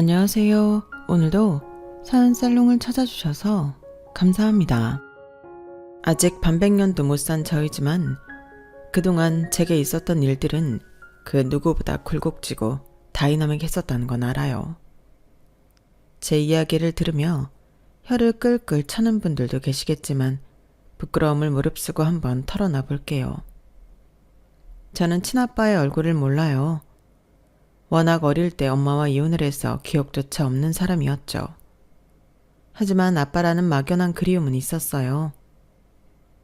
안녕하세요. 오늘도 사연살롱을 찾아주셔서 감사합니다. 아직 반백년도 못 산 저이지만 그동안 제게 있었던 일들은 그 누구보다 굴곡지고 다이나믹했었다는 건 알아요. 제 이야기를 들으며 혀를 끌끌 차는 분들도 계시겠지만 부끄러움을 무릅쓰고 한번 털어놔 볼게요. 저는 친아빠의 얼굴을 몰라요. 워낙 어릴 때 엄마와 이혼을 해서 기억조차 없는 사람이었죠. 하지만 아빠라는 막연한 그리움은 있었어요.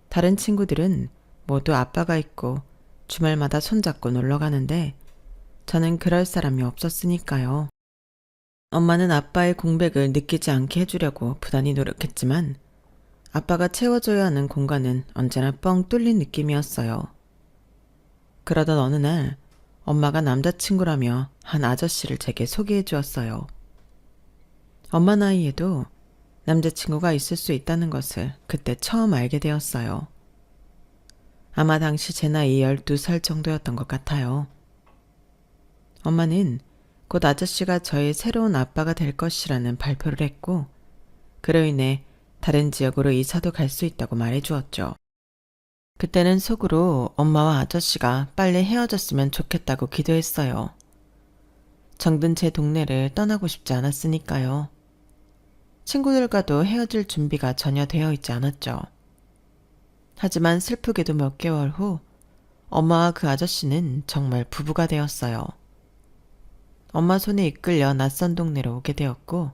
다른 친구들은 모두 아빠가 있고 주말마다 손잡고 놀러 가는데 저는 그럴 사람이 없었으니까요. 엄마는 아빠의 공백을 느끼지 않게 해주려고 부단히 노력했지만 아빠가 채워줘야 하는 공간은 언제나 뻥 뚫린 느낌이었어요. 그러던 어느 날 엄마가 남자친구라며 한 아저씨를 제게 소개해 주었어요. 엄마 나이에도 남자친구가 있을 수 있다는 것을 그때 처음 알게 되었어요. 아마 당시 제 나이 12살 정도였던 것 같아요. 엄마는 곧 아저씨가 저의 새로운 아빠가 될 것이라는 발표를 했고 그로 인해 다른 지역으로 이사도 갈 수 있다고 말해 주었죠. 그때는 속으로 엄마와 아저씨가 빨리 헤어졌으면 좋겠다고 기도했어요. 정든 제 동네를 떠나고 싶지 않았으니까요. 친구들과도 헤어질 준비가 전혀 되어 있지 않았죠. 하지만 슬프게도 몇 개월 후 엄마와 그 아저씨는 정말 부부가 되었어요. 엄마 손에 이끌려 낯선 동네로 오게 되었고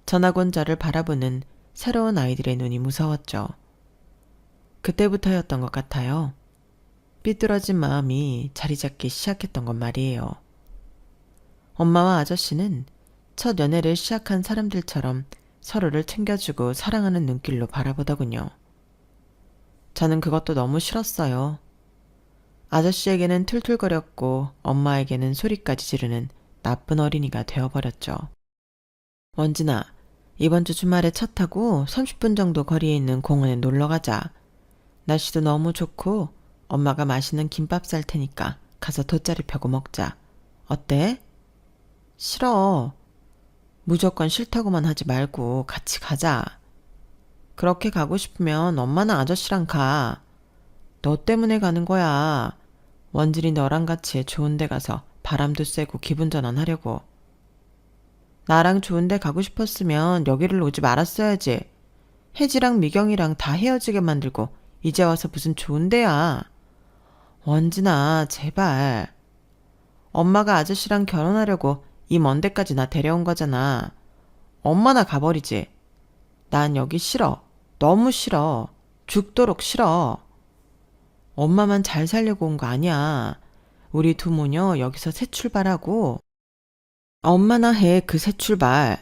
전학 온 저를 바라보는 새로운 아이들의 눈이 무서웠죠. 그때부터였던 것 같아요. 삐뚤어진 마음이 자리 잡기 시작했던 건 말이에요. 엄마와 아저씨는 첫 연애를 시작한 사람들처럼 서로를 챙겨주고 사랑하는 눈길로 바라보더군요. 저는 그것도 너무 싫었어요. 아저씨에게는 툴툴거렸고 엄마에게는 소리까지 지르는 나쁜 어린이가 되어버렸죠. 원진아, 이번 주 주말에 차 타고 30분 정도 거리에 있는 공원에 놀러 가자. 날씨도 너무 좋고 엄마가 맛있는 김밥 쌀 테니까 가서 돗자리 펴고 먹자. 어때? 싫어. 무조건 싫다고만 하지 말고 같이 가자. 그렇게 가고 싶으면 엄마나 아저씨랑 가. 너 때문에 가는 거야. 원진이 너랑 같이 좋은 데 가서 바람도 쐬고 기분 전환하려고. 나랑 좋은 데 가고 싶었으면 여기를 오지 말았어야지. 혜지랑 미경이랑 다 헤어지게 만들고 이제 와서 무슨 좋은 데야. 원진아, 제발. 엄마가 아저씨랑 결혼하려고 이 먼 데까지 나 데려온 거잖아. 엄마나 가버리지. 난 여기 싫어. 너무 싫어. 죽도록 싫어. 엄마만 잘 살려고 온 거 아니야. 우리 두 모녀 여기서 새 출발하고. 엄마나 해, 그 새 출발.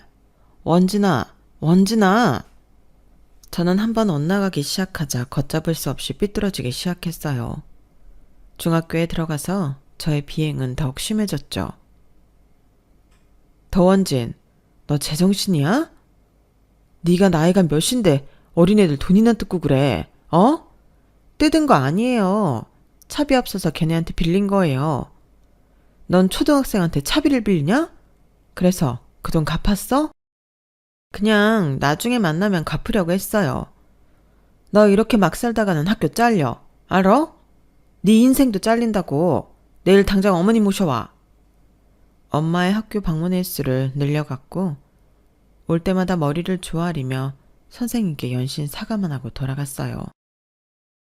원진아, 원진아. 저는 한번 엇나가기 시작하자 걷잡을 수 없이 삐뚤어지기 시작했어요. 중학교에 들어가서 저의 비행은 더욱 심해졌죠. 더원진, 너 제정신이야? 네가 나이가 몇인데 어린애들 돈이나 뜯고 그래, 어? 뜯은 거 아니에요. 차비 없어서 걔네한테 빌린 거예요. 넌 초등학생한테 차비를 빌리냐? 그래서 그 돈 갚았어? 그냥 나중에 만나면 갚으려고 했어요. 너 이렇게 막 살다가는 학교 잘려. 알아? 네 인생도 잘린다고. 내일 당장 어머니 모셔와. 엄마의 학교 방문 횟수를 늘려갔고 올 때마다 머리를 조아리며 선생님께 연신 사과만 하고 돌아갔어요.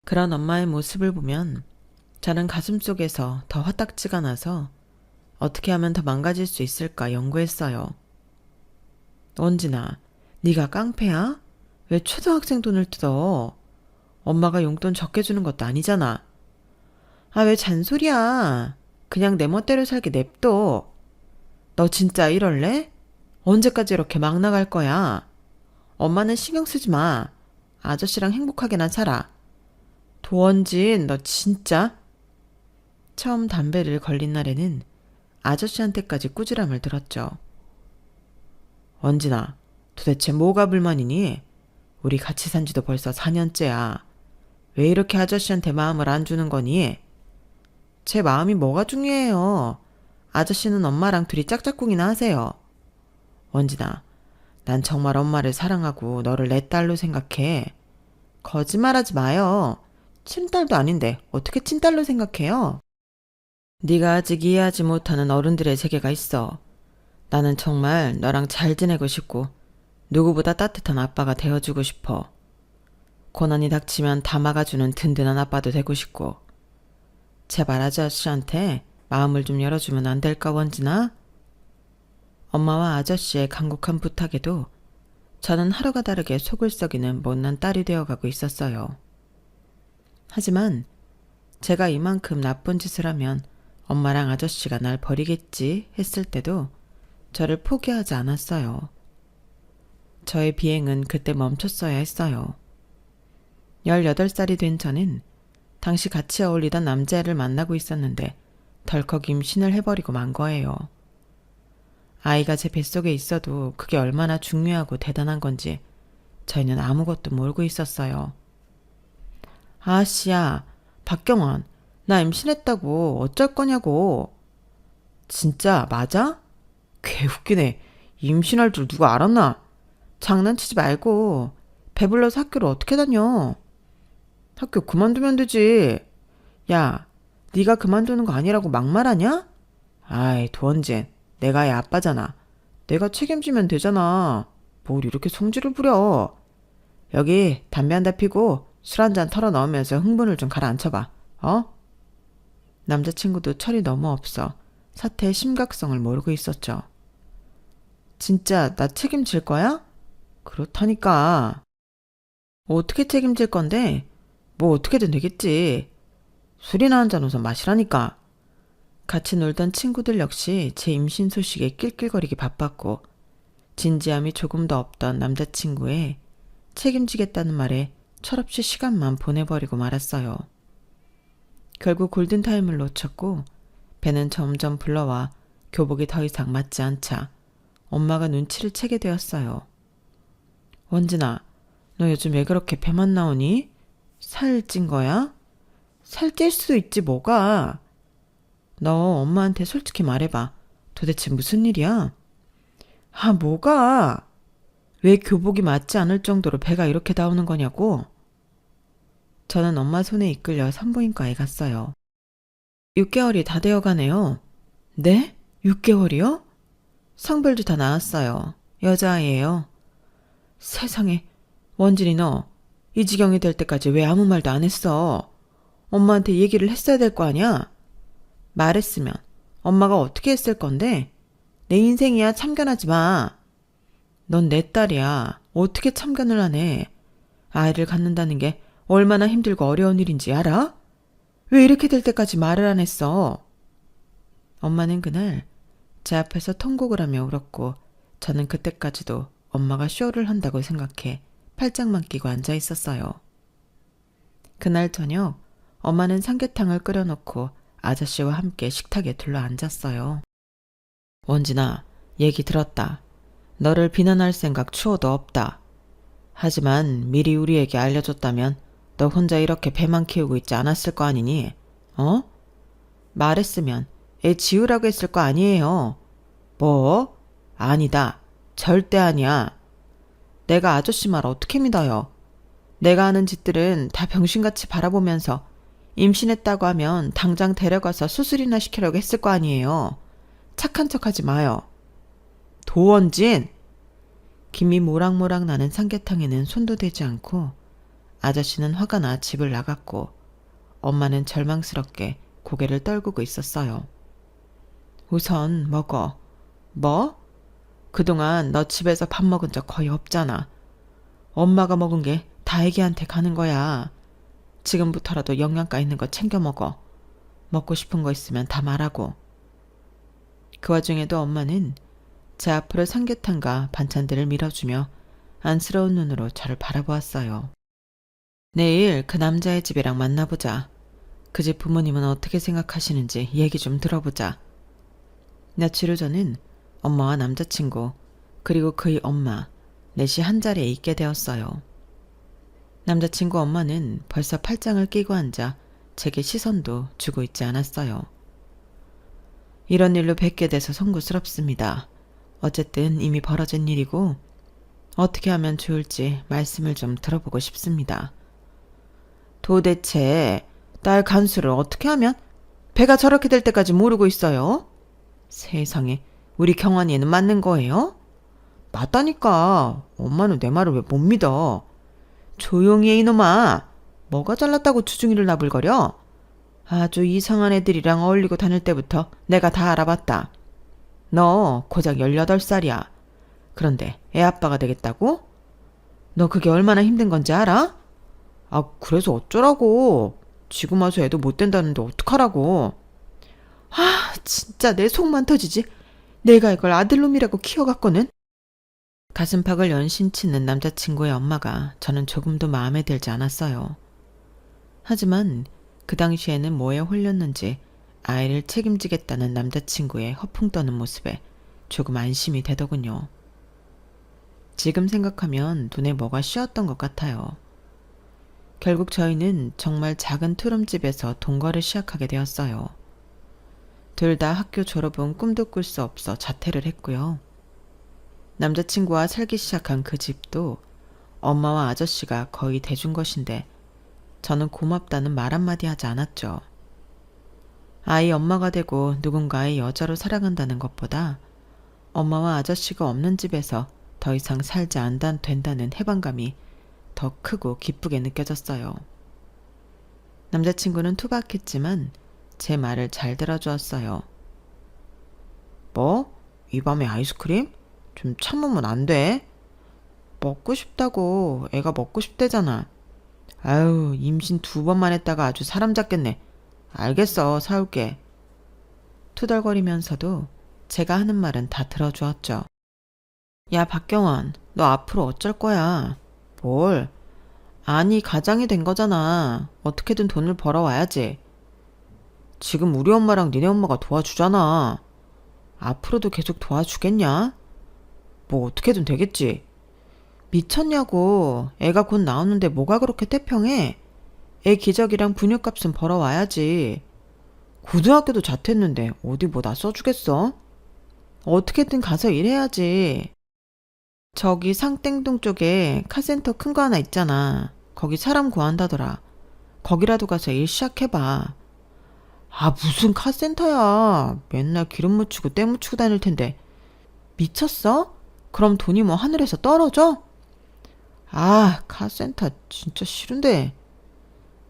그런 엄마의 모습을 보면 저는 가슴속에서 더 화딱지가 나서 어떻게 하면 더 망가질 수 있을까 연구했어요. 원진아, 네가 깡패야? 왜 초등학생 돈을 뜯어? 엄마가 용돈 적게 주는 것도 아니잖아. 아, 왜 잔소리야. 그냥 내 멋대로 살게 냅둬. 너 진짜 이럴래? 언제까지 이렇게 막 나갈 거야? 엄마는 신경 쓰지 마. 아저씨랑 행복하게나 살아. 도원진, 너 진짜? 처음 담배를 걸린 날에는 아저씨한테까지 꾸지람을 들었죠. 원진아, 도대체 뭐가 불만이니? 우리 같이 산 지도 벌써 4년째야. 왜 이렇게 아저씨한테 마음을 안 주는 거니? 제 마음이 뭐가 중요해요. 아저씨는 엄마랑 둘이 짝짝꿍이나 하세요. 원진아, 난 정말 엄마를 사랑하고 너를 내 딸로 생각해. 거짓말하지 마요. 친딸도 아닌데 어떻게 친딸로 생각해요? 네가 아직 이해하지 못하는 어른들의 세계가 있어. 나는 정말 너랑 잘 지내고 싶고 누구보다 따뜻한 아빠가 되어주고 싶어. 고난이 닥치면 다 막아주는 든든한 아빠도 되고 싶고. 제발 아저씨한테 마음을 좀 열어주면 안 될까, 원진아? 엄마와 아저씨의 간곡한 부탁에도 저는 하루가 다르게 속을 썩이는 못난 딸이 되어가고 있었어요. 하지만 제가 이만큼 나쁜 짓을 하면 엄마랑 아저씨가 날 버리겠지 했을 때도 저를 포기하지 않았어요. 저의 비행은 그때 멈췄어야 했어요. 18살이 된 저는 당시 같이 어울리던 남자애를 만나고 있었는데 덜컥 임신을 해버리고 만 거예요. 아이가 제 뱃속에 있어도 그게 얼마나 중요하고 대단한 건지 저희는 아무것도 모르고 있었어요. 아씨야, 박경원, 나 임신했다고 어쩔 거냐고. 진짜 맞아? 개 웃기네. 임신할 줄 누가 알았나? 장난치지 말고 배불러서 학교를 어떻게 다녀? 학교 그만두면 되지. 야, 네가 그만두는 거 아니라고 막말하냐? 아이, 도원진, 내가 애 아빠잖아. 내가 책임지면 되잖아. 뭘 이렇게 성질을 부려. 여기 담배 한 대 피고 술 한 잔 털어 넣으면서 흥분을 좀 가라앉혀봐. 어? 남자친구도 철이 너무 없어 사태의 심각성을 모르고 있었죠. 진짜 나 책임질 거야? 그렇다니까. 어떻게 책임질 건데? 뭐 어떻게든 되겠지. 술이나 한잔 우선 마시라니까. 같이 놀던 친구들 역시 제 임신 소식에 낄낄거리기 바빴고 진지함이 조금 더 없던 남자친구의 책임지겠다는 말에 철없이 시간만 보내버리고 말았어요. 결국 골든타임을 놓쳤고 배는 점점 불러와 교복이 더 이상 맞지 않자 엄마가 눈치를 채게 되었어요. 원진아, 너 요즘 왜 그렇게 배만 나오니? 살 찐 거야? 살 찔 수도 있지 뭐가. 너 엄마한테 솔직히 말해봐. 도대체 무슨 일이야? 아, 뭐가? 왜 교복이 맞지 않을 정도로 배가 이렇게 나오는 거냐고? 저는 엄마 손에 이끌려 산부인과에 갔어요. 6개월이 다 되어가네요. 네? 6개월이요? 성별도 다 나왔어요. 여자아이예요. 세상에, 원진이 너 이 지경이 될 때까지 왜 아무 말도 안 했어? 엄마한테 얘기를 했어야 될 거 아니야? 말했으면 엄마가 어떻게 했을 건데? 내 인생이야, 참견하지 마. 넌 내 딸이야. 어떻게 참견을 하네. 아이를 갖는다는 게 얼마나 힘들고 어려운 일인지 알아? 왜 이렇게 될 때까지 말을 안 했어? 엄마는 그날 제 앞에서 통곡을 하며 울었고 저는 그때까지도 엄마가 쇼를 한다고 생각해 팔짱만 끼고 앉아 있었어요. 그날 저녁 엄마는 삼계탕을 끓여놓고 아저씨와 함께 식탁에 둘러앉았어요. 원진아, 얘기 들었다. 너를 비난할 생각 추호도 없다. 하지만 미리 우리에게 알려줬다면 너 혼자 이렇게 배만 키우고 있지 않았을 거 아니니? 어? 말했으면 애 지우라고 했을 거 아니에요. 뭐? 아니다. 절대 아니야. 내가 아저씨 말 어떻게 믿어요? 내가 하는 짓들은 다 병신같이 바라보면서 임신했다고 하면 당장 데려가서 수술이나 시키려고 했을 거 아니에요. 착한 척하지 마요. 도원진! 김이 모락모락 나는 삼계탕에는 손도 대지 않고 아저씨는 화가 나 집을 나갔고 엄마는 절망스럽게 고개를 떨구고 있었어요. 우선 먹어. 뭐? 그동안 너 집에서 밥 먹은 적 거의 없잖아. 엄마가 먹은 게 다 애기한테 가는 거야. 지금부터라도 영양가 있는 거 챙겨 먹어. 먹고 싶은 거 있으면 다 말하고. 그 와중에도 엄마는 제 앞으로 삼계탕과 반찬들을 밀어주며 안쓰러운 눈으로 저를 바라보았어요. 내일 그 남자의 집이랑 만나보자. 그 집 부모님은 어떻게 생각하시는지 얘기 좀 들어보자. 며칠 후 저는 엄마와 남자친구 그리고 그의 엄마 넷이 한자리에 있게 되었어요. 남자친구 엄마는 벌써 팔짱을 끼고 앉아 제게 시선도 주고 있지 않았어요. 이런 일로 뵙게 돼서 송구스럽습니다. 어쨌든 이미 벌어진 일이고 어떻게 하면 좋을지 말씀을 좀 들어보고 싶습니다. 도대체 딸 간수를 어떻게 하면 배가 저렇게 될 때까지 모르고 있어요? 세상에, 우리 경환이는 맞는 거예요? 맞다니까. 엄마는 내 말을 왜 못 믿어? 조용히 해 이놈아. 뭐가 잘났다고 주둥이를 나불거려? 아주 이상한 애들이랑 어울리고 다닐 때부터 내가 다 알아봤다. 너 고작 18살이야. 그런데 애 아빠가 되겠다고? 너 그게 얼마나 힘든 건지 알아? 아, 그래서 어쩌라고. 지금 와서 애도 못 된다는데 어떡하라고. 아, 진짜 내 속만 터지지. 내가 이걸 아들놈이라고 키워갔거든. 가슴팍을 연신 치는 남자친구의 엄마가 저는 조금도 마음에 들지 않았어요. 하지만 그 당시에는 뭐에 홀렸는지 아이를 책임지겠다는 남자친구의 허풍 떠는 모습에 조금 안심이 되더군요. 지금 생각하면 눈에 뭐가 씌었던 것 같아요. 결국 저희는 정말 작은 투룸집에서 동거를 시작하게 되었어요. 둘 다 학교 졸업은 꿈도 꿀 수 없어 자퇴를 했고요. 남자친구와 살기 시작한 그 집도 엄마와 아저씨가 거의 대준 것인데 저는 고맙다는 말 한마디 하지 않았죠. 아이 엄마가 되고 누군가의 여자로 살아간다는 것보다 엄마와 아저씨가 없는 집에서 더 이상 살지 않다 된다는 해방감이 더 크고 기쁘게 느껴졌어요. 남자친구는 투박했지만 제 말을 잘 들어주었어요. 뭐? 이 밤에 아이스크림? 좀 참으면 안 돼? 먹고 싶다고. 애가 먹고 싶대잖아. 아유, 임신 2번만 했다가 아주 사람 잡겠네. 알겠어, 사올게. 투덜거리면서도 제가 하는 말은 다 들어주었죠. 야, 박경원, 너 앞으로 어쩔 거야? 뭘? 아니, 가장이 된 거잖아. 어떻게든 돈을 벌어와야지. 지금 우리 엄마랑 니네 엄마가 도와주잖아. 앞으로도 계속 도와주겠냐? 뭐 어떻게든 되겠지. 미쳤냐고. 애가 곧 나오는데 뭐가 그렇게 태평해? 애 기저귀랑 분유값은 벌어와야지. 고등학교도 자퇴했는데 어디 뭐 나 써주겠어? 어떻게든 가서 일해야지. 저기 상땡동 쪽에 카센터 큰 거 하나 있잖아. 거기 사람 구한다더라. 거기라도 가서 일 시작해봐. 아, 무슨 카센터야. 맨날 기름 묻히고 때 묻히고 다닐 텐데. 미쳤어? 그럼 돈이 뭐 하늘에서 떨어져? 아, 카센터 진짜 싫은데.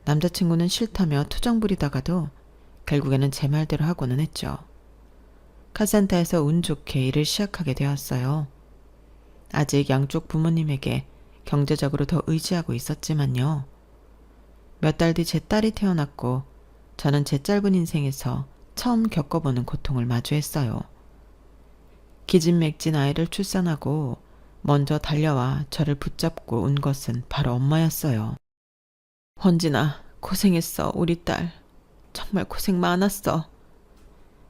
남자친구는 싫다며 투정 부리다가도 결국에는 제 말대로 하고는 했죠. 카센터에서 운 좋게 일을 시작하게 되었어요. 아직 양쪽 부모님에게 경제적으로 더 의지하고 있었지만요. 몇 달 뒤 제 딸이 태어났고 저는 제 짧은 인생에서 처음 겪어보는 고통을 마주했어요. 기진맥진 아이를 출산하고 먼저 달려와 저를 붙잡고 운 것은 바로 엄마였어요. 헌진아, 고생했어, 우리 딸. 정말 고생 많았어.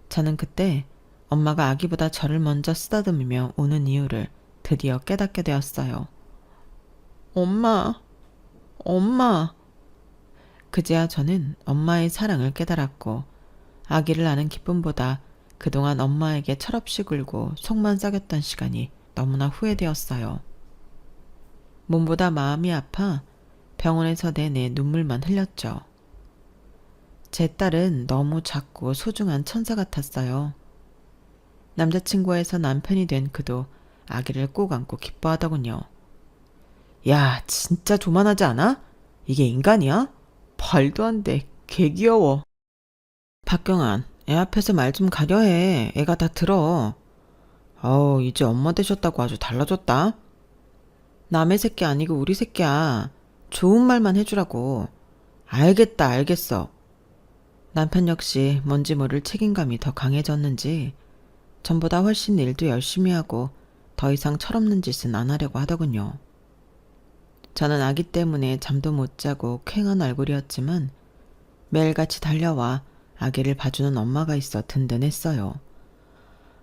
저는 그때 엄마가 아기보다 저를 먼저 쓰다듬으며 우는 이유를 드디어 깨닫게 되었어요. 엄마, 엄마. 그제야 저는 엄마의 사랑을 깨달았고 아기를 낳는 기쁨보다 그동안 엄마에게 철없이 굴고 속만 썩였던 시간이 너무나 후회되었어요. 몸보다 마음이 아파 병원에서 내내 눈물만 흘렸죠. 제 딸은 너무 작고 소중한 천사 같았어요. 남자친구에서 남편이 된 그도 아기를 꼭 안고 기뻐하더군요. 야, 진짜 조만하지 않아? 이게 인간이야? 말도 안 돼. 개 귀여워. 박경환, 애 앞에서 말 좀 가려해. 애가 다 들어. 어우, 이제 엄마 되셨다고 아주 달라졌다. 남의 새끼 아니고 우리 새끼야. 좋은 말만 해주라고. 알겠다, 알겠어. 남편 역시 뭔지 모를 책임감이 더 강해졌는지 전보다 훨씬 일도 열심히 하고 더 이상 철없는 짓은 안 하려고 하더군요. 저는 아기 때문에 잠도 못 자고 퀭한 얼굴이었지만 매일같이 달려와 아기를 봐주는 엄마가 있어 든든했어요.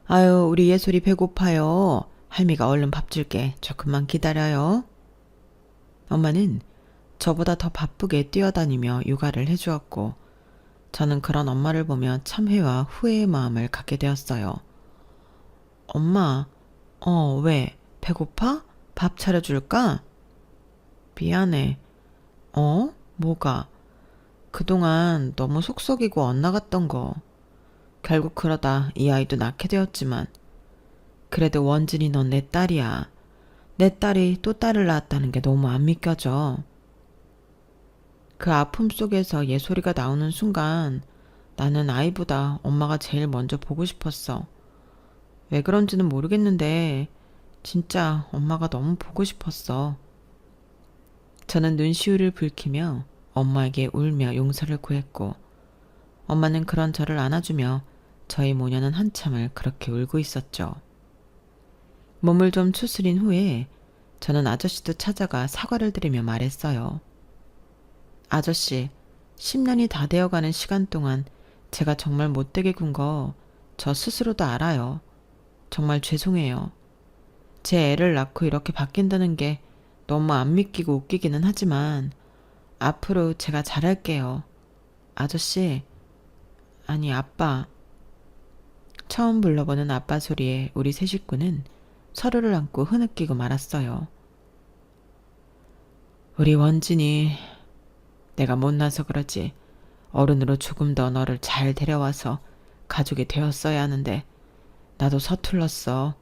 아유, 우리 예솔이 배고파요. 할미가 얼른 밥 줄게. 조금만 기다려요. 엄마는 저보다 더 바쁘게 뛰어다니며 육아를 해주었고 저는 그런 엄마를 보며 참회와 후회의 마음을 갖게 되었어요. 엄마, 왜? 배고파? 밥 차려줄까? 미안해. 뭐가? 그동안 너무 속썩이고 엇나갔던 거. 결국 그러다 이 아이도 낳게 되었지만 그래도 원진이 넌 내 딸이야. 내 딸이 또 딸을 낳았다는 게 너무 안 믿겨져. 그 아픔 속에서 예솔이가 나오는 순간 나는 아이보다 엄마가 제일 먼저 보고 싶었어. 왜 그런지는 모르겠는데 진짜 엄마가 너무 보고 싶었어. 저는 눈시울을 붉히며 엄마에게 울며 용서를 구했고 엄마는 그런 저를 안아주며 저희 모녀는 한참을 그렇게 울고 있었죠. 몸을 좀 추스린 후에 저는 아저씨도 찾아가 사과를 드리며 말했어요. 아저씨, 10년이 다 되어가는 시간 동안 제가 정말 못되게 군 거 저 스스로도 알아요. 정말 죄송해요. 제 애를 낳고 이렇게 바뀐다는 게 너무 안 믿기고 웃기기는 하지만 앞으로 제가 잘할게요. 아저씨, 아니 아빠. 처음 불러보는 아빠 소리에 우리 세 식구는 서로를 안고 흐느끼고 말았어요. 우리 원진이 내가 못나서 그러지. 어른으로 조금 더 너를 잘 데려와서 가족이 되었어야 하는데 나도 서툴렀어.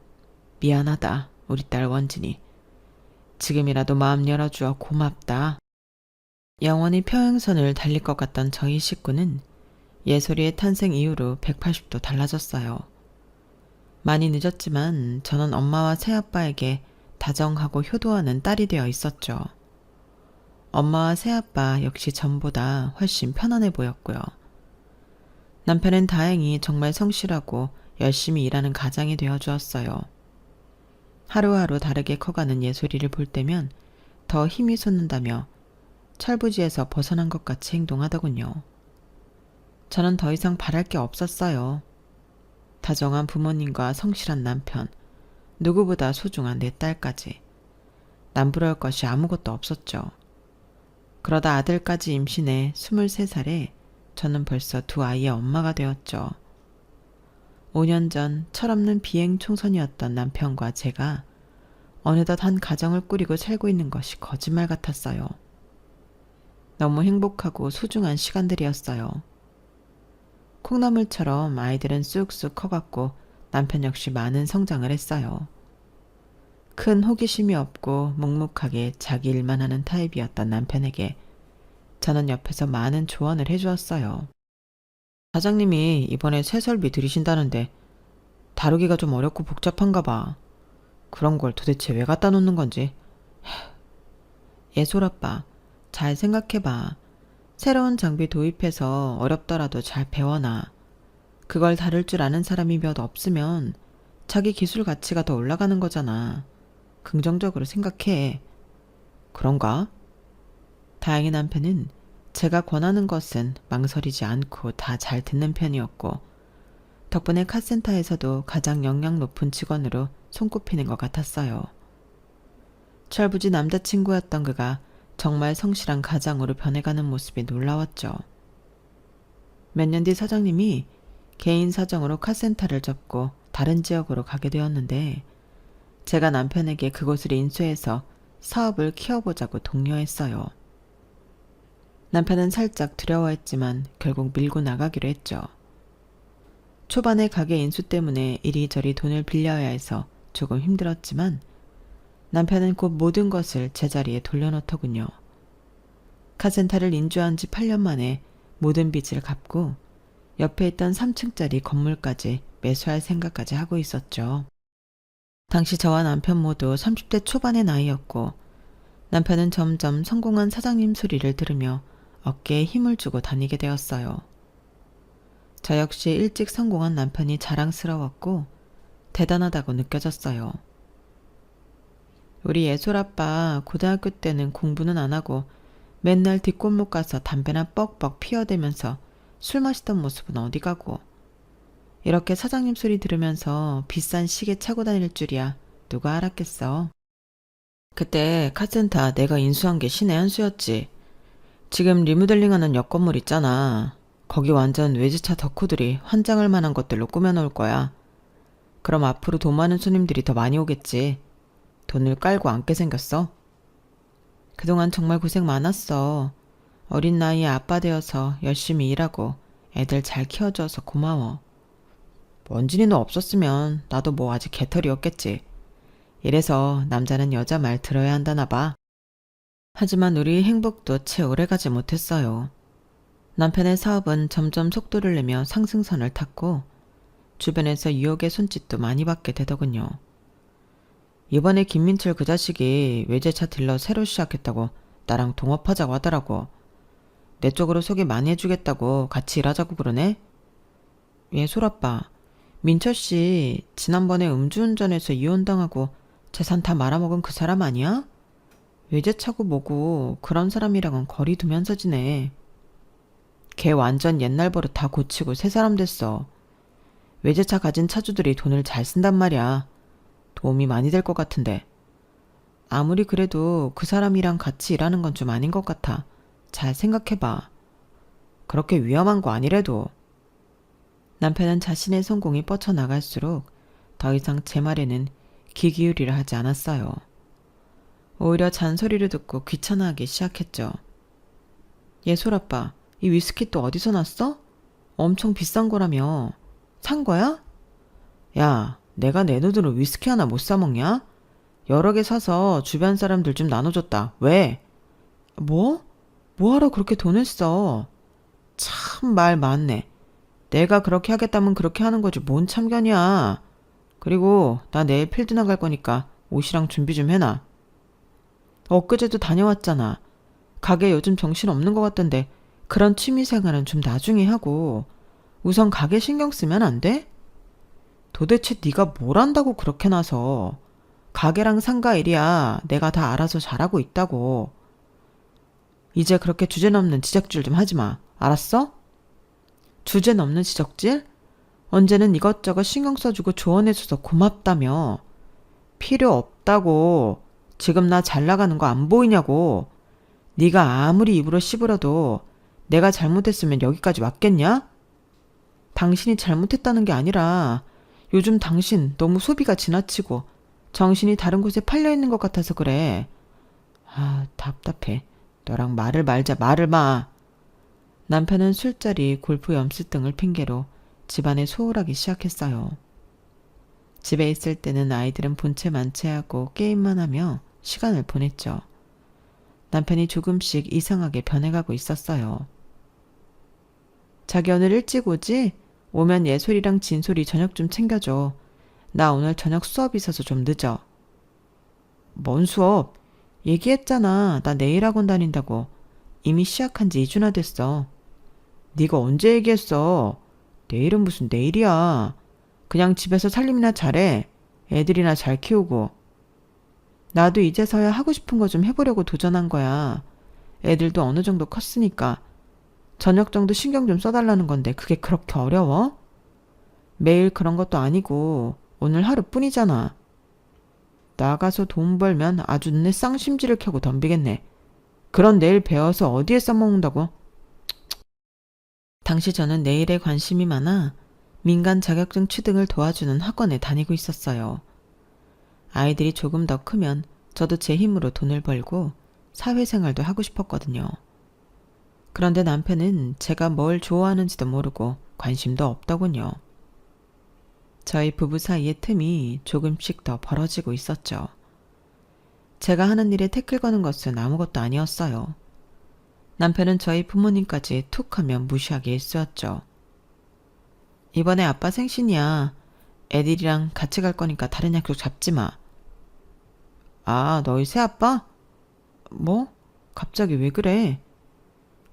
미안하다. 우리 딸 원진이. 지금이라도 마음 열어주어 고맙다. 영원히 평행선을 달릴 것 같던 저희 식구는 예솔이의 탄생 이후로 180도 달라졌어요. 많이 늦었지만 저는 엄마와 새아빠에게 다정하고 효도하는 딸이 되어 있었죠. 엄마와 새아빠 역시 전보다 훨씬 편안해 보였고요. 남편은 다행히 정말 성실하고 열심히 일하는 가장이 되어 주었어요. 하루하루 다르게 커가는 예솔이를 볼 때면 더 힘이 솟는다며 철부지에서 벗어난 것 같이 행동하더군요. 저는 더 이상 바랄 게 없었어요. 다정한 부모님과 성실한 남편, 누구보다 소중한 내 딸까지. 남부러울 것이 아무것도 없었죠. 그러다 아들까지 임신해 23살에 저는 벌써 두 아이의 엄마가 되었죠. 5년 전 철없는 비행 총선이었던 남편과 제가 어느덧 한 가정을 꾸리고 살고 있는 것이 거짓말 같았어요. 너무 행복하고 소중한 시간들이었어요. 콩나물처럼 아이들은 쑥쑥 커갔고 남편 역시 많은 성장을 했어요. 큰 호기심이 없고 묵묵하게 자기 일만 하는 타입이었던 남편에게 저는 옆에서 많은 조언을 해주었어요. 사장님이 이번에 새 설비 들이신다는데 다루기가 좀 어렵고 복잡한가 봐. 그런 걸 도대체 왜 갖다 놓는 건지. 예솔아빠, 잘 생각해봐. 새로운 장비 도입해서 어렵더라도 잘 배워놔. 그걸 다룰 줄 아는 사람이 몇 없으면 자기 기술 가치가 더 올라가는 거잖아. 긍정적으로 생각해. 그런가? 다행히 남편은 제가 권하는 것은 망설이지 않고 다 잘 듣는 편이었고 덕분에 카센터에서도 가장 역량 높은 직원으로 손꼽히는 것 같았어요. 철부지 남자친구였던 그가 정말 성실한 가장으로 변해가는 모습이 놀라웠죠. 몇 년 뒤 사장님이 개인 사정으로 카센터를 접고 다른 지역으로 가게 되었는데 제가 남편에게 그곳을 인수해서 사업을 키워보자고 독려했어요. 남편은 살짝 두려워했지만 결국 밀고 나가기로 했죠. 초반에 가게 인수 때문에 이리저리 돈을 빌려야 해서 조금 힘들었지만 남편은 곧 모든 것을 제자리에 돌려놓더군요. 카센터를 인수한 지 8년 만에 모든 빚을 갚고 옆에 있던 3층짜리 건물까지 매수할 생각까지 하고 있었죠. 당시 저와 남편 모두 30대 초반의 나이였고 남편은 점점 성공한 사장님 소리를 들으며 어깨에 힘을 주고 다니게 되었어요. 저 역시 일찍 성공한 남편이 자랑스러웠고 대단하다고 느껴졌어요. 우리 예솔아빠 고등학교 때는 공부는 안 하고 맨날 뒷골목 가서 담배나 뻑뻑 피워대면서 술 마시던 모습은 어디 가고 이렇게 사장님 소리 들으면서 비싼 시계 차고 다닐 줄이야 누가 알았겠어. 그때 카센터 내가 인수한 게 신의 한 수였지. 지금 리모델링하는 옆 건물 있잖아. 거기 완전 외제차 덕후들이 환장할 만한 것들로 꾸며놓을 거야. 그럼 앞으로 돈 많은 손님들이 더 많이 오겠지. 돈을 깔고 앉게 생겼어. 그동안 정말 고생 많았어. 어린 나이에 아빠 되어서 열심히 일하고 애들 잘 키워줘서 고마워. 원진이 너 없었으면 나도 뭐 아직 개털이었겠지. 이래서 남자는 여자 말 들어야 한다나 봐. 하지만 우리 행복도 채 오래가지 못했어요. 남편의 사업은 점점 속도를 내며 상승선을 탔고 주변에서 유혹의 손짓도 많이 받게 되더군요. 이번에 김민철 그 자식이 외제차 딜러 새로 시작했다고 나랑 동업하자고 하더라고. 내 쪽으로 소개 많이 해주겠다고 같이 일하자고 그러네. 예, 솔아빠. 민철 씨 지난번에 음주운전해서 이혼당하고 재산 다 말아먹은 그 사람 아니야? 외제차고 뭐고 그런 사람이랑은 거리 두면서 지내. 걔 완전 옛날 버릇 다 고치고 새 사람 됐어. 외제차 가진 차주들이 돈을 잘 쓴단 말이야. 도움이 많이 될 것 같은데. 아무리 그래도 그 사람이랑 같이 일하는 건 좀 아닌 것 같아. 잘 생각해봐. 그렇게 위험한 거 아니래도. 남편은 자신의 성공이 뻗쳐나갈수록 더 이상 제 말에는 귀 기울이려 하지 않았어요. 오히려 잔소리를 듣고 귀찮아하기 시작했죠. 예솔아빠, 이 위스키 또 어디서 났어? 엄청 비싼 거라며. 산 거야? 야, 내가 내 돈으로 위스키 하나 못 사 먹냐? 여러 개 사서 주변 사람들 좀 나눠줬다. 왜? 뭐? 뭐하러 그렇게 돈을 써? 참 말 많네. 내가 그렇게 하겠다면 그렇게 하는 거지 뭔 참견이야. 그리고 나 내일 필드 나갈 거니까 옷이랑 준비 좀 해놔. 엊그제도 다녀왔잖아. 가게 요즘 정신 없는 것 같던데 그런 취미생활은 좀 나중에 하고 우선 가게 신경 쓰면 안 돼? 도대체 네가 뭘 안다고 그렇게 나서. 가게랑 상가 일이야 내가 다 알아서 잘하고 있다고. 이제 그렇게 주제 넘는 지적질 좀 하지 마. 알았어? 주제 넘는 지적질? 언제는 이것저것 신경 써주고 조언해줘서 고맙다며. 필요 없다고. 지금 나 잘 나가는 거 안 보이냐고. 네가 아무리 입으로 씹으려도 내가 잘못했으면 여기까지 왔겠냐? 당신이 잘못했다는 게 아니라 요즘 당신 너무 소비가 지나치고 정신이 다른 곳에 팔려있는 것 같아서 그래. 아, 답답해. 너랑 말을 말자. 말을 마. 남편은 술자리, 골프 염수 등을 핑계로 집안에 소홀하기 시작했어요. 집에 있을 때는 아이들은 본체 만체하고 게임만 하며 시간을 보냈죠. 남편이 조금씩 이상하게 변해가고 있었어요. 자기 오늘 일찍 오지? 오면 예솔이랑 진솔이 저녁 좀 챙겨줘. 나 오늘 저녁 수업 있어서 좀 늦어. 뭔 수업? 얘기했잖아. 나 내일 학원 다닌다고. 이미 시작한 지 2주나 됐어. 네가 언제 얘기했어? 내일은 무슨 내일이야. 그냥 집에서 살림이나 잘해. 애들이나 잘 키우고. 나도 이제서야 하고 싶은 거 좀 해보려고 도전한 거야. 애들도 어느 정도 컸으니까. 저녁 정도 신경 좀 써달라는 건데 그게 그렇게 어려워? 매일 그런 것도 아니고 오늘 하루뿐이잖아. 나가서 돈 벌면 아주 눈에 쌍심지를 켜고 덤비겠네. 그런 내일 배워서 어디에 써먹는다고? 당시 저는 내일에 관심이 많아 민간 자격증 취득을 도와주는 학원에 다니고 있었어요. 아이들이 조금 더 크면 저도 제 힘으로 돈을 벌고 사회생활도 하고 싶었거든요. 그런데 남편은 제가 뭘 좋아하는지도 모르고 관심도 없더군요. 저희 부부 사이의 틈이 조금씩 더 벌어지고 있었죠. 제가 하는 일에 태클 거는 것은 아무것도 아니었어요. 남편은 저희 부모님까지 툭 하면 무시하기 일쑤였죠. 이번에 아빠 생신이야. 애들이랑 같이 갈 거니까 다른 약속 잡지 마. 아, 너희 새아빠? 뭐? 갑자기 왜 그래?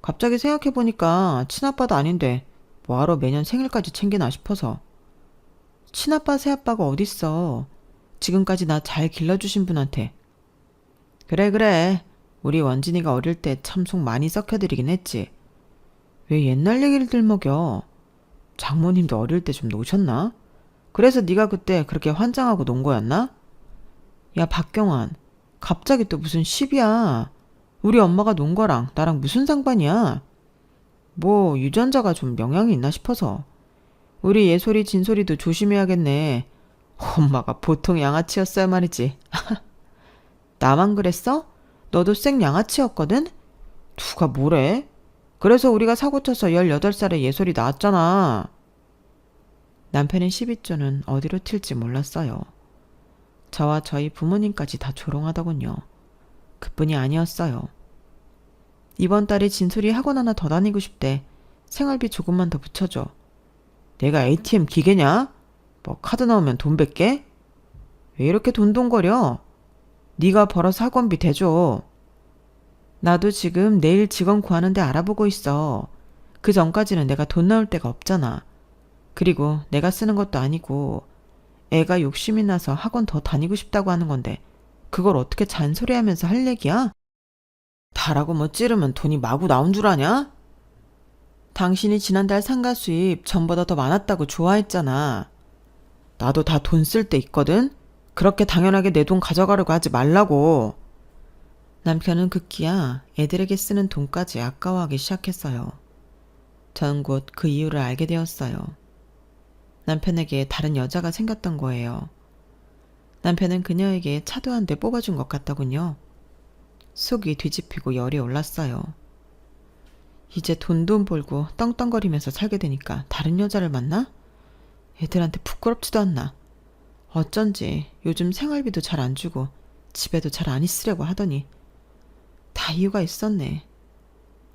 갑자기 생각해보니까 친아빠도 아닌데 뭐하러 매년 생일까지 챙기나 싶어서. 친아빠 새아빠가 어딨어. 지금까지 나 잘 길러주신 분한테. 그래. 우리 원진이가 어릴 때 참 속 많이 썩혀드리긴 했지. 왜 옛날 얘기를 들먹여? 장모님도 어릴 때 좀 노셨나? 그래서 네가 그때 그렇게 환장하고 논 거였나? 야, 박경환. 갑자기 또 무슨 시비야. 우리 엄마가 논 거랑 나랑 무슨 상관이야? 뭐 유전자가 좀 영향이 있나 싶어서. 우리 예솔이 진솔이도 조심해야겠네. 엄마가 보통 양아치였어야 말이지. 나만 그랬어? 너도 생 양아치였거든? 누가 뭐래? 그래서 우리가 사고쳐서 18살에 예솔이 낳았잖아. 남편의 12조는 어디로 튈지 몰랐어요. 저와 저희 부모님까지 다 조롱하더군요. 그뿐이 아니었어요. 이번 달에 진솔이 학원 하나 더 다니고 싶대. 생활비 조금만 더 붙여줘. 내가 ATM 기계냐? 뭐 카드 넣으면 돈 뺄게? 왜 이렇게 돈돈거려? 네가 벌어서 학원비 대줘. 나도 지금 내일 직원 구하는데 알아보고 있어. 그 전까지는 내가 돈 넣을 데가 없잖아. 그리고 내가 쓰는 것도 아니고 애가 욕심이 나서 학원 더 다니고 싶다고 하는 건데 그걸 어떻게 잔소리하면서 할 얘기야? 다라고 뭐 찌르면 돈이 마구 나온 줄 아냐? 당신이 지난달 상가 수입 전보다 더 많았다고 좋아했잖아. 나도 다 돈 쓸 때 있거든? 그렇게 당연하게 내 돈 가져가려고 하지 말라고. 남편은 급기야 애들에게 쓰는 돈까지 아까워하기 시작했어요. 저는 곧 그 이유를 알게 되었어요. 남편에게 다른 여자가 생겼던 거예요. 남편은 그녀에게 차도 한 대 뽑아준 것 같더군요. 속이 뒤집히고 열이 올랐어요. 이제 돈도 벌고 떵떵거리면서 살게 되니까 다른 여자를 만나? 애들한테 부끄럽지도 않나. 어쩐지 요즘 생활비도 잘 안 주고 집에도 잘 안 있으려고 하더니 다 이유가 있었네.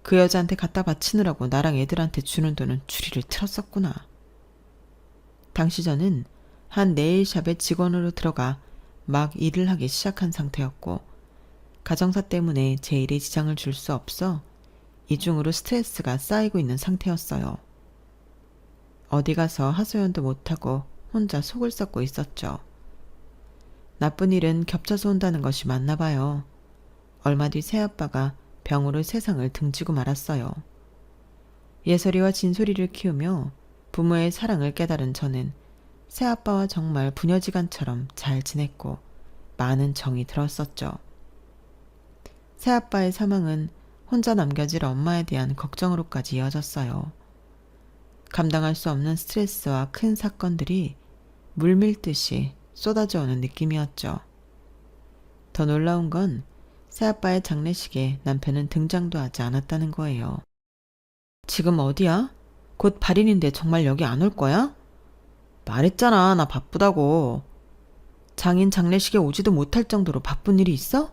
그 여자한테 갖다 바치느라고 나랑 애들한테 주는 돈은 주리를 틀었었구나. 당시 저는 한 네일샵에 직원으로 들어가 막 일을 하기 시작한 상태였고 가정사 때문에 제 일에 지장을 줄 수 없어 이중으로 스트레스가 쌓이고 있는 상태였어요. 어디 가서 하소연도 못하고 혼자 속을 썩고 있었죠. 나쁜 일은 겹쳐서 온다는 것이 맞나 봐요. 얼마 뒤 새아빠가 병으로 세상을 등지고 말았어요. 예설이와 진솔이를 키우며 부모의 사랑을 깨달은 저는 새아빠와 정말 부녀지간처럼 잘 지냈고 많은 정이 들었었죠. 새아빠의 사망은 혼자 남겨질 엄마에 대한 걱정으로까지 이어졌어요. 감당할 수 없는 스트레스와 큰 사건들이 물밀듯이 쏟아져 오는 느낌이었죠. 더 놀라운 건 새아빠의 장례식에 남편은 등장도 하지 않았다는 거예요. 지금 어디야? 곧 발인인데 정말 여기 안 올 거야? 말했잖아, 나 바쁘다고. 장인 장례식에 오지도 못할 정도로 바쁜 일이 있어?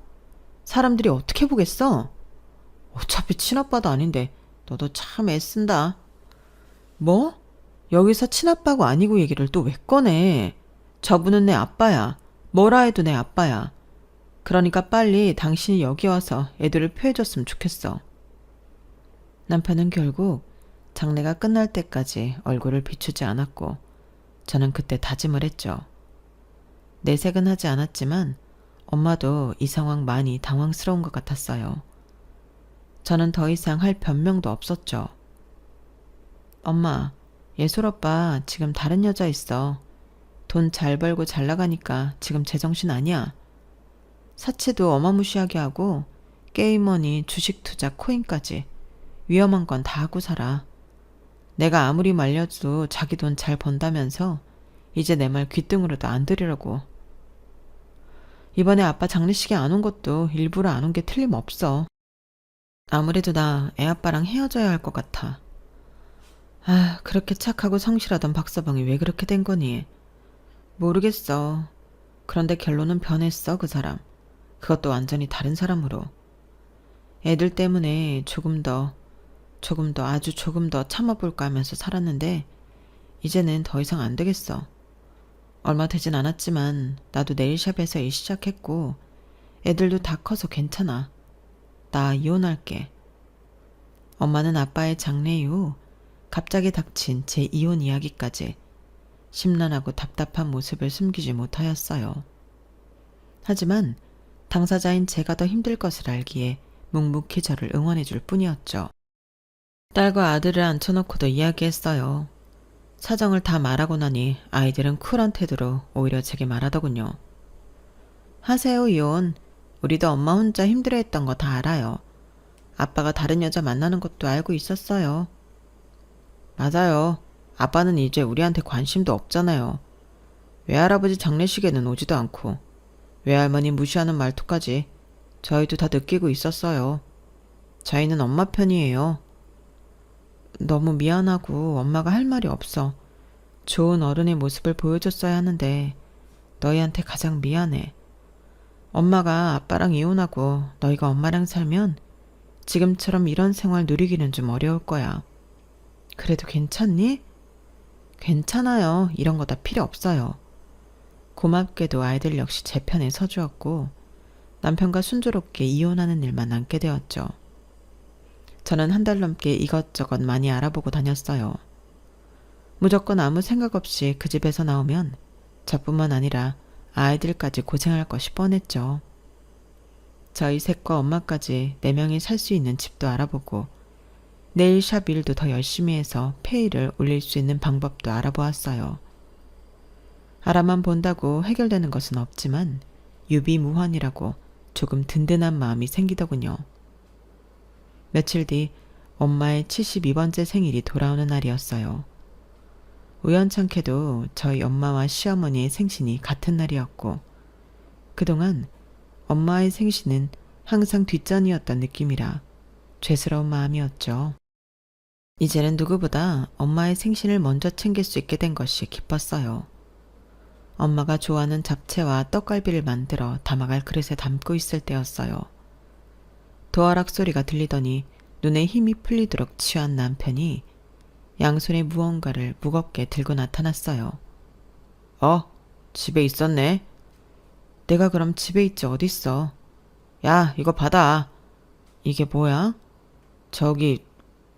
사람들이 어떻게 보겠어? 어차피 친아빠도 아닌데 너도 참 애쓴다. 뭐? 여기서 친아빠고 아니고 얘기를 또 왜 꺼내? 저분은 내 아빠야. 뭐라 해도 내 아빠야. 그러니까 빨리 당신이 여기 와서 애들을 표해줬으면 좋겠어. 남편은 결국 장례가 끝날 때까지 얼굴을 비추지 않았고 저는 그때 다짐을 했죠. 내색은 하지 않았지만 엄마도 이 상황 많이 당황스러운 것 같았어요. 저는 더 이상 할 변명도 없었죠. 엄마, 예솔 오빠 지금 다른 여자 있어. 돈 잘 벌고 잘 나가니까 지금 제정신 아니야. 사치도 어마무시하게 하고 게임머니, 주식 투자, 코인까지 위험한 건 다 하고 살아. 내가 아무리 말려도 자기 돈 잘 번다면서 이제 내 말 귓등으로도 안 들으려고. 이번에 아빠 장례식에 안 온 것도 일부러 안 온 게 틀림없어. 아무래도 나 애아빠랑 헤어져야 할 것 같아. 아, 그렇게 착하고 성실하던 박서방이 왜 그렇게 된 거니? 모르겠어. 그런데 결론은 변했어, 그 사람. 그것도 완전히 다른 사람으로. 애들 때문에 아주 조금 더 참아볼까 하면서 살았는데 이제는 더 이상 안 되겠어. 얼마 되진 않았지만 나도 네일샵에서 일 시작했고 애들도 다 커서 괜찮아. 나 이혼할게. 엄마는 아빠의 장례 이후 갑자기 닥친 제 이혼 이야기까지 심란하고 답답한 모습을 숨기지 못하였어요. 하지만 당사자인 제가 더 힘들 것을 알기에 묵묵히 저를 응원해줄 뿐이었죠. 딸과 아들을 앉혀놓고도 이야기했어요. 사정을 다 말하고 나니 아이들은 쿨한 태도로 오히려 제게 말하더군요. 하세요, 이혼. 우리도 엄마 혼자 힘들어했던 거 다 알아요. 아빠가 다른 여자 만나는 것도 알고 외할아버지 장례식에는 오지도 않고 외할머니 무시하는 말투까지 저희도 다 느끼고 있었어요. 저희는 엄마 편이에요. 너무 미안하고 엄마가 할 말이 없어. 좋은 어른의 모습을 보여줬어야 하는데 너희한테 가장 미안해. 엄마가 아빠랑 이혼하고 너희가 엄마랑 살면 지금처럼 이런 생활 누리기는 좀 어려울 거야. 그래도 괜찮니? 괜찮아요. 이런 거 다 필요 없어요. 고맙게도 아이들 역시 제 편에 서주었고 남편과 순조롭게 이혼하는 일만 남게 되었죠. 저는 한 달 넘게 이것저것 많이 알아보고 다녔어요. 무조건 아무 생각 없이 그 집에서 나오면 저뿐만 아니라 아이들까지 고생할 것이 뻔했죠. 저희 셋과 엄마까지 4명이 살 수 있는 집도 알아보고 네일샵 일도 더 열심히 해서 페이를 올릴 수 있는 방법도 알아보았어요. 알아만 본다고 해결되는 것은 없지만 유비무환이라고 조금 든든한 마음이 생기더군요. 며칠 뒤 엄마의 72번째 생일이 돌아오는 날이었어요. 우연찮게도 저희 엄마와 시어머니의 생신이 같은 날이었고 그동안 엄마의 생신은 항상 뒷전이었던 느낌이라 죄스러운 마음이었죠. 이제는 누구보다 엄마의 생신을 먼저 챙길 수 있게 된 것이 기뻤어요. 엄마가 좋아하는 잡채와 떡갈비를 만들어 담아갈 그릇에 담고 있을 때였어요. 도어락 소리가 들리더니 눈에 힘이 풀리도록 취한 남편이 양손에 무언가를 무겁게 들고 나타났어요. 집에 있었네. 내가 그럼 집에 있지 어딨어. 야, 이거 받아. 이게 뭐야?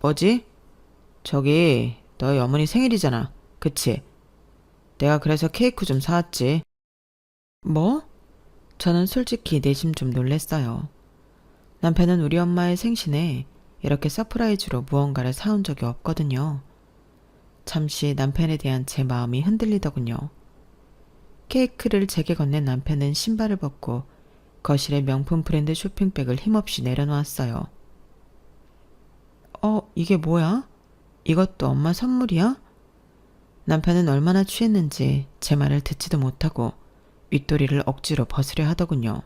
뭐지? 저기 너희 어머니 생일이잖아. 그치? 내가 그래서 케이크 좀 사왔지. 뭐? 저는 솔직히 내심 좀 놀랬어요. 남편은 우리 엄마의 생신에 이렇게 서프라이즈로 무언가를 사온 적이 없거든요. 잠시 남편에 대한 제 마음이 흔들리더군요. 케이크를 제게 건넨 남편은 신발을 벗고 거실에 명품 브랜드 쇼핑백을 힘없이 내려놓았어요. 이게 뭐야? 이것도 엄마 선물이야? 남편은 얼마나 취했는지 제 말을 듣지도 못하고 윗도리를 억지로 벗으려 하더군요.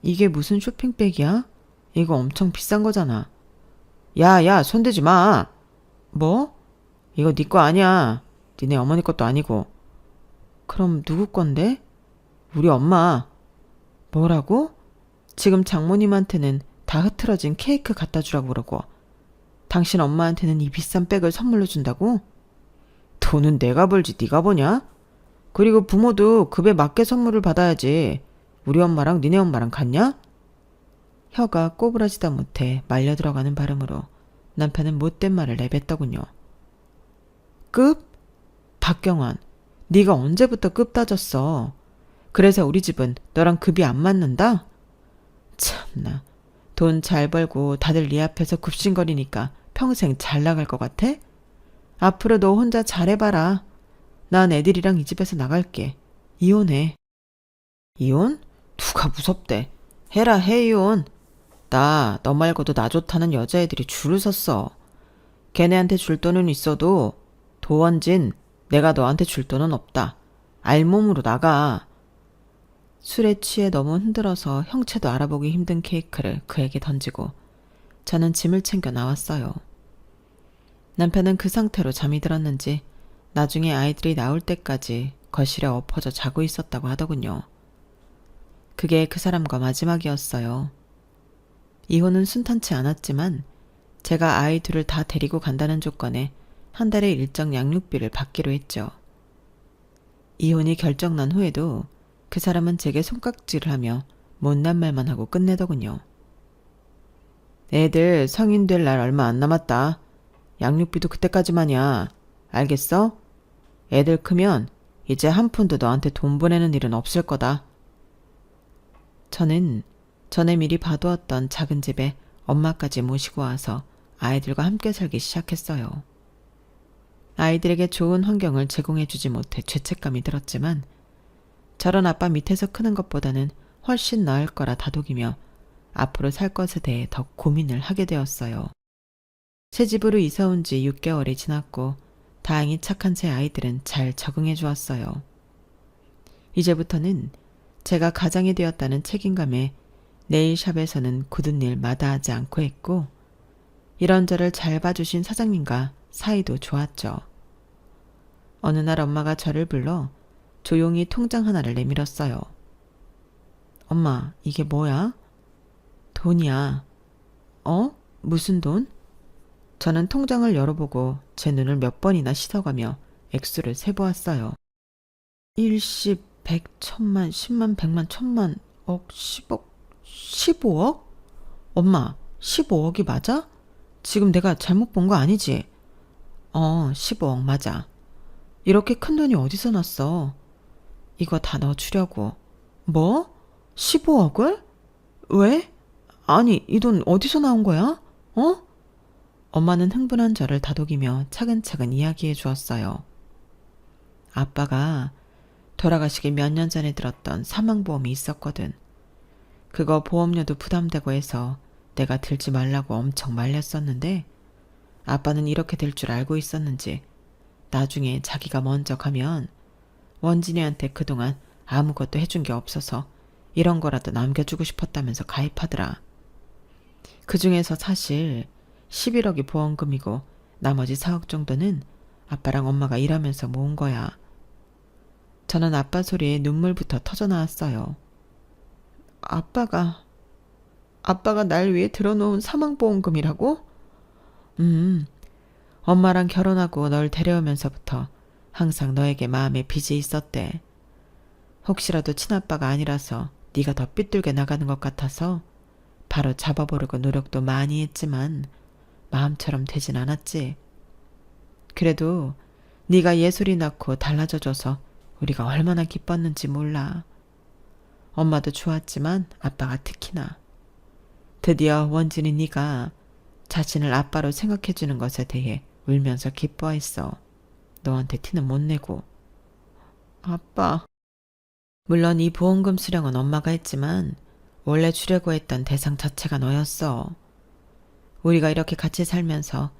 이게 무슨 쇼핑백이야? 이거 엄청 비싼 거잖아. 야, 손대지 마. 뭐? 이거 네 거 아니야. 니네 어머니 것도 아니고. 그럼 누구 건데? 우리 엄마. 뭐라고? 지금 장모님한테는 다 흐트러진 케이크 갖다 주라고 그러고 당신 엄마한테는 이 비싼 백을 선물로 준다고? 돈은 내가 벌지 네가 버냐? 그리고 부모도 급에 맞게 선물을 받아야지. 우리 엄마랑 니네 엄마랑 같냐? 혀가 꼬부라지다 못해 말려 들어가는 발음으로 남편은 못된 말을 내뱉더군요. 급? 박경환, 네가 언제부터 급 따졌어? 그래서 우리 집은 너랑 급이 안 맞는다? 참나, 돈 잘 벌고 다들 네 앞에서 굽신거리니까 평생 잘 나갈 것 같아? 앞으로 너 혼자 잘해봐라. 난 애들이랑 이 집에서 나갈게. 이혼해. 이혼? 누가 무섭대. 해라 해 이혼. 너 말고도 나 좋다는 여자애들이 줄을 섰어. 걔네한테 줄 돈은 있어도 도원진, 내가 너한테 줄 돈은 없다. 알몸으로 나가. 술에 취해 너무 흔들어서 형체도 알아보기 힘든 케이크를 그에게 던지고 저는 짐을 챙겨 나왔어요. 남편은 그 상태로 잠이 들었는지 나중에 아이들이 나올 때까지 거실에 엎어져 자고 있었다고 하더군요. 그게 그 사람과 마지막이었어요. 이혼은 순탄치 않았지만 제가 아이 둘을 다 데리고 간다는 조건에 한 달의 일정 양육비를 받기로 했죠. 이혼이 결정난 후에도 그 사람은 제게 손깍질을 하며 못난 말만 하고 끝내더군요. 애들 성인 될 날 얼마 안 남았다. 양육비도 그때까지만이야. 알겠어? 애들 크면 이제 한 푼도 너한테 돈 보내는 일은 없을 거다. 저는 전에 미리 봐두었던 작은 집에 엄마까지 모시고 와서 아이들과 함께 살기 시작했어요. 아이들에게 좋은 환경을 제공해주지 못해 죄책감이 들었지만 저런 아빠 밑에서 크는 것보다는 훨씬 나을 거라 다독이며 앞으로 살 것에 대해 더 고민을 하게 되었어요. 새 집으로 이사 온 지 6개월이 지났고 다행히 착한 새 아이들은 잘 적응해 주었어요. 이제부터는 제가 가장이 되었다는 책임감에 네일샵에서는 굳은 일 마다하지 않고 했고, 이런저를 잘 봐주신 사장님과 사이도 좋았죠. 어느 날 엄마가 저를 불러 조용히 통장 하나를 내밀었어요. 엄마, 이게 뭐야? 돈이야. 어? 무슨 돈? 저는 통장을 열어보고 제 눈을 몇 번이나 씻어가며 액수를 세보았어요. 1, 10, 100, 1000만, 10만, 100만, 1000만, 억, 10억, 15억? 엄마, 15억이 맞아? 지금 내가 잘못 본 거 아니지? 15억 맞아. 이렇게 큰 돈이 어디서 났어? 이거 다 넣어주려고. 뭐? 15억을? 왜? 아니, 이 돈 어디서 나온 거야? 어? 엄마는 흥분한 저를 다독이며 차근차근 이야기해 주었어요. 아빠가 돌아가시기 몇 년 전에 들었던 사망보험이 있었거든. 그거 보험료도 부담되고 해서 내가 들지 말라고 엄청 말렸었는데, 아빠는 이렇게 될 줄 알고 있었는지 나중에 자기가 먼저 가면 원진이한테 그동안 아무것도 해준 게 없어서 이런 거라도 남겨주고 싶었다면서 가입하더라. 그 중에서 사실 11억이 보험금이고 나머지 4억 정도는 아빠랑 엄마가 일하면서 모은 거야. 저는 아빠 소리에 눈물부터 터져 나왔어요. 아빠가 날 위해 들어놓은 사망보험금이라고? 엄마랑 결혼하고 널 데려오면서부터 항상 너에게 마음에 빚이 있었대. 혹시라도 친아빠가 아니라서 네가 더 삐뚤게 나가는 것 같아서 바로 잡아보려고 노력도 많이 했지만 마음처럼 되진 않았지. 그래도 네가 예솔이 낳고 달라져줘서 우리가 얼마나 기뻤는지 몰라. 엄마도 좋았지만 아빠가 특히나. 드디어 원진이 네가 자신을 아빠로 생각해주는 것에 대해 울면서 기뻐했어. 너한테 티는 못 내고. 아빠. 물론 이 보험금 수령은 엄마가 했지만 원래 주려고 했던 대상 자체가 너였어. 우리가 이렇게 같이 살면서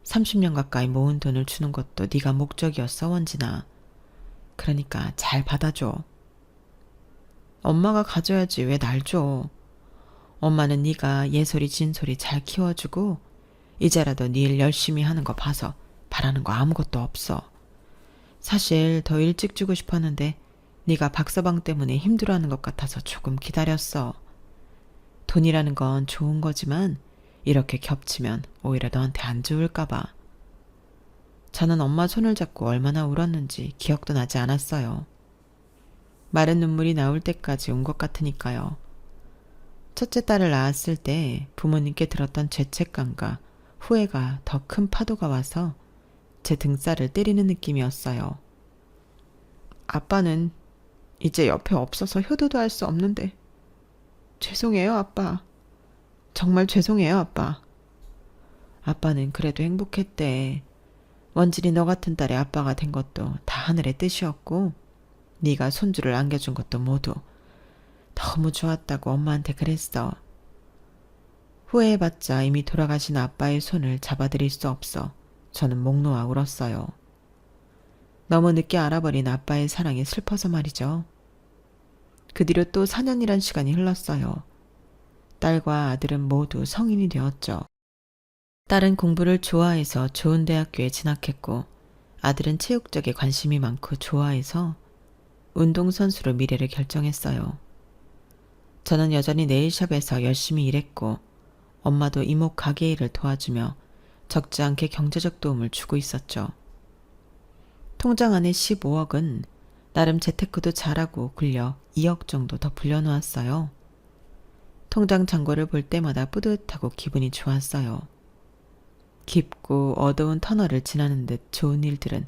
30년 가까이 모은 돈을 주는 것도 네가 목적이었어, 원진아. 그러니까 잘 받아줘. 엄마가 가져야지 왜 날 줘. 엄마는 네가 예솔이 진솔이 잘 키워주고 이제라도 네 일 열심히 하는 거 봐서 바라는 거 아무것도 없어. 사실 더 일찍 주고 싶었는데 네가 박서방 때문에 힘들어하는 것 같아서 조금 기다렸어. 돈이라는 건 좋은 거지만 이렇게 겹치면 오히려 너한테 안 좋을까 봐. 저는 엄마 손을 잡고 얼마나 울었는지 기억도 나지 않았어요. 마른 눈물이 나올 때까지 온 것 같으니까요. 첫째 딸을 낳았을 때 부모님께 들었던 죄책감과 후회가 더 큰 파도가 와서 제 등살을 때리는 느낌이었어요. 아빠는 이제 옆에 없어서 효도도 할 수 없는데 죄송해요, 아빠. 정말 죄송해요, 아빠. 아빠는 그래도 행복했대. 원진이 너 같은 딸의 아빠가 된 것도 다 하늘의 뜻이었고 네가 손주를 안겨준 것도 모두 너무 좋았다고 엄마한테 그랬어. 후회해봤자 이미 돌아가신 아빠의 손을 잡아드릴 수 없어 저는 목 놓아 울었어요. 너무 늦게 알아버린 아빠의 사랑이 슬퍼서 말이죠. 그 뒤로 또 4년이란 시간이 흘렀어요. 딸과 아들은 모두 성인이 되었죠. 딸은 공부를 좋아해서 좋은 대학교에 진학했고 아들은 체육 쪽에 관심이 많고 좋아해서 운동선수로 미래를 결정했어요. 저는 여전히 네일샵에서 열심히 일했고 엄마도 이목 가게 일을 도와주며 적지 않게 경제적 도움을 주고 있었죠. 통장 안에 15억은 나름 재테크도 잘하고 굴려 2억 정도 더 불려놓았어요. 통장 잔고를 볼 때마다 뿌듯하고 기분이 좋았어요. 깊고 어두운 터널을 지나는 듯 좋은 일들은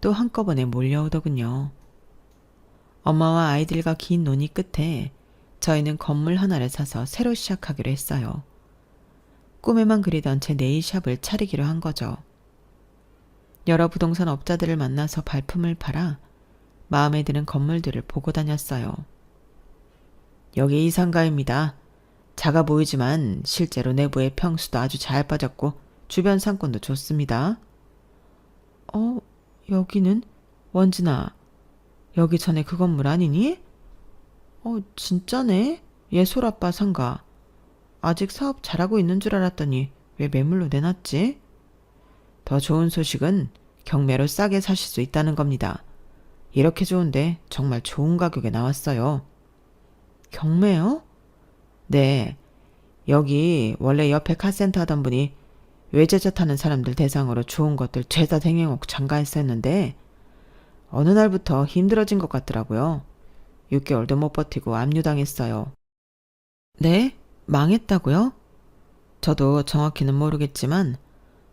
또 한꺼번에 몰려오더군요. 엄마와 아이들과 긴 논의 끝에 저희는 건물 하나를 사서 새로 시작하기로 했어요. 꿈에만 그리던 제 네일샵을 차리기로 한 거죠. 여러 부동산 업자들을 만나서 발품을 팔아 마음에 드는 건물들을 보고 다녔어요. 여기 이 상가입니다. 작아 보이지만 실제로 내부의 평수도 아주 잘 빠졌고 주변 상권도 좋습니다. 어, 여기는? 원진아, 여기 전에 그 건물 아니니? 진짜네? 예솔아빠 상가. 아직 사업 잘하고 있는 줄 알았더니 왜 매물로 내놨지? 더 좋은 소식은 경매로 싸게 사실 수 있다는 겁니다. 이렇게 좋은데 정말 좋은 가격에 나왔어요. 경매요? 네. 여기 원래 옆에 카센터 하던 분이 외제차 타는 사람들 대상으로 좋은 것들 죄다 댕행옥 장가했었는데 어느 날부터 힘들어진 것 같더라고요. 6개월도 못 버티고 압류당했어요. 네? 망했다고요? 저도 정확히는 모르겠지만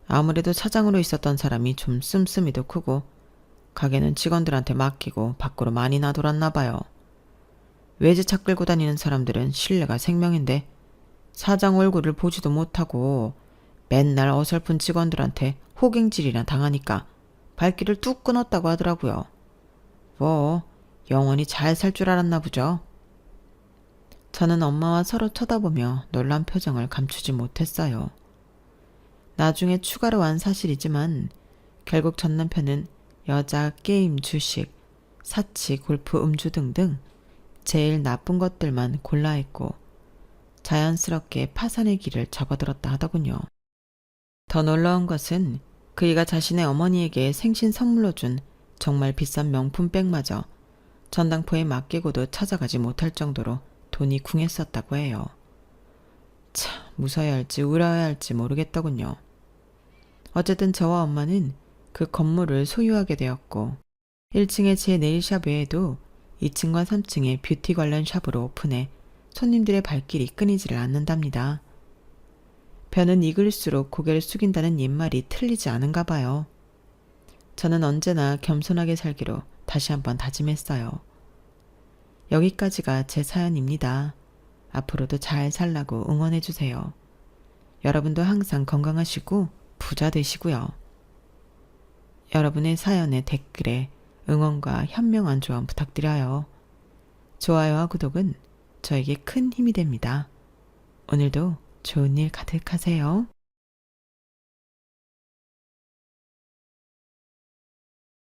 아무래도 사장으로 있었던 사람이 좀 씀씀이도 크고 가게는 직원들한테 맡기고 밖으로 많이 나돌았나 봐요. 외제차 끌고 다니는 사람들은 신뢰가 생명인데 사장 얼굴을 보지도 못하고 맨날 어설픈 직원들한테 호갱질이나 당하니까 발길을 뚝 끊었다고 하더라고요. 뭐 영원히 잘 살 줄 알았나 보죠. 저는 엄마와 서로 쳐다보며 놀란 표정을 감추지 못했어요. 나중에 추가로 안 사실이지만 결국 전 남편은 여자, 게임, 주식, 사치, 골프, 음주 등등 제일 나쁜 것들만 골라 했고 자연스럽게 파산의 길을 접어들었다 하더군요. 더 놀라운 것은 그이가 자신의 어머니에게 생신 선물로 준 정말 비싼 명품백마저 전당포에 맡기고도 찾아가지 못할 정도로 돈이 궁했었다고 해요. 참 무서워야 할지 울어야 할지 모르겠더군요. 어쨌든 저와 엄마는 그 건물을 소유하게 되었고 1층에 제 네일샵 외에도 2층과 3층에 뷰티 관련 샵으로 오픈해 손님들의 발길이 끊이지를 않는답니다. 벼는 익을수록 고개를 숙인다는 옛말이 틀리지 않은가 봐요. 저는 언제나 겸손하게 살기로 다시 한번 다짐했어요. 여기까지가 제 사연입니다. 앞으로도 잘 살라고 응원해주세요. 여러분도 항상 건강하시고 부자 되시고요. 여러분의 사연에 댓글에 응원과 현명한 조언 부탁드려요. 좋아요와 구독은 저에게 큰 힘이 됩니다. 오늘도 좋은 일 가득하세요.